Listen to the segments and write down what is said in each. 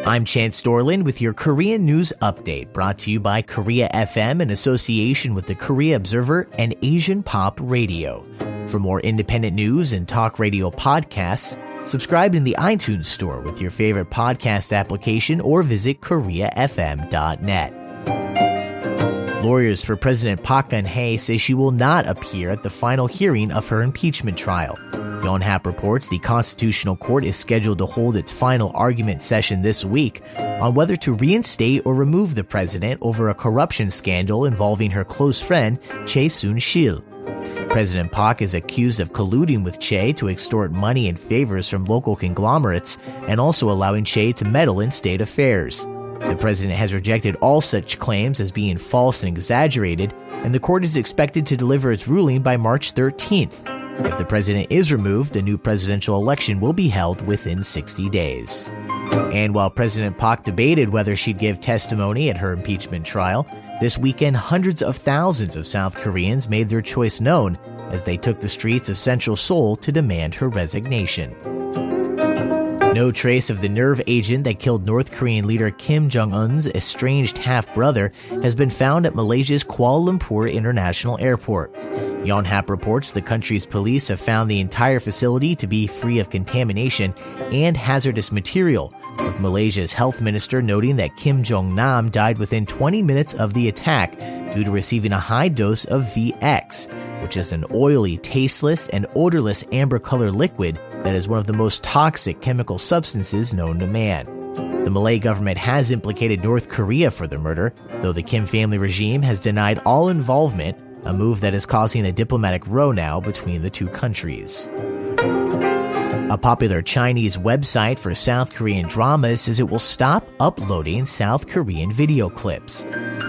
I'm Chance Dorland with your Korean News Update, brought to you by Korea FM in association with the Korea Observer and Asian Pop Radio. For more independent news and talk radio podcasts, subscribe in the iTunes Store with your favorite podcast application or visit koreafm.net. Lawyers for President Park Geun-hye say she will not appear at the final hearing of her impeachment trial. Yonhap reports the Constitutional Court is scheduled to hold its final argument session this week on whether to reinstate or remove the president over a corruption scandal involving her close friend, Chae Soon-sil. President Park is accused of colluding with Chae to extort money and favors from local conglomerates and also allowing Chae to meddle in state affairs. The president has rejected all such claims as being false and exaggerated, and the court is expected to deliver its ruling by March 13th. If the president is removed, a new presidential election will be held within 60 days. And while President Park debated whether she'd give testimony at her impeachment trial, this weekend hundreds of thousands of South Koreans made their choice known as they took the streets of central Seoul to demand her resignation. No trace of the nerve agent that killed North Korean leader Kim Jong-un's estranged half-brother has been found at Malaysia's Kuala Lumpur International Airport. Yonhap reports the country's police have found the entire facility to be free of contamination and hazardous material, with Malaysia's health minister noting that Kim Jongnam died within 20 minutes of the attack due to receiving a high dose of VX, which is an oily, tasteless, and odorless amber-colored liquid that is one of the most toxic chemical substances known to man. The Malay government has implicated North Korea for the murder, though the Kim family regime has denied all involvement, a move that is causing a diplomatic row now between the two countries. A popular Chinese website for South Korean dramas says it will stop uploading South Korean video clips.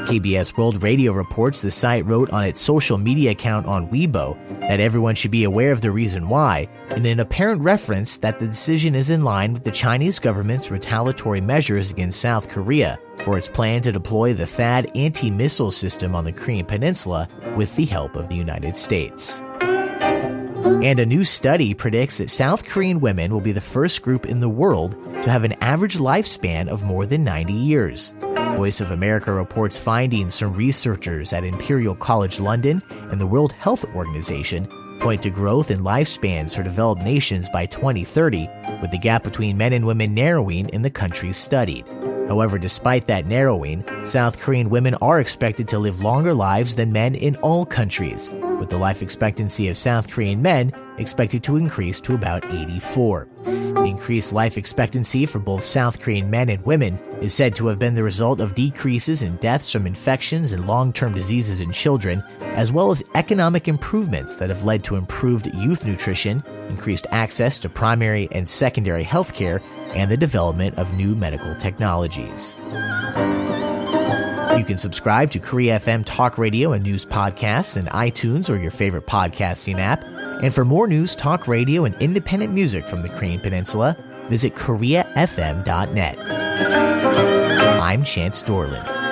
KBS World Radio reports the site wrote on its social media account on Weibo that everyone should be aware of the reason why, in an apparent reference that the decision is in line with the Chinese government's retaliatory measures against South Korea for its plan to deploy the THAAD anti-missile system on the Korean peninsula with the help of the United States. And a new study predicts that South Korean women will be the first group in the world to have an average lifespan of more than 90 years. Voice of America reports findings from researchers at Imperial College London and the World Health Organization point to growth in lifespans for developed nations by 2030, with the gap between men and women narrowing in the countries studied. However, despite that narrowing, South Korean women are expected to live longer lives than men in all countries, with the life expectancy of South Korean men expected to increase to about 84. The increased life expectancy for both South Korean men and women is said to have been the result of decreases in deaths from infections and long-term diseases in children, as well as economic improvements that have led to improved youth nutrition, increased access to primary and secondary health care, and the development of new medical technologies. You can subscribe to Korea FM Talk Radio and News Podcasts in iTunes or your favorite podcasting app. And for more news, talk radio, and independent music from the Korean Peninsula, visit koreafm.net. I'm Chance Dorland.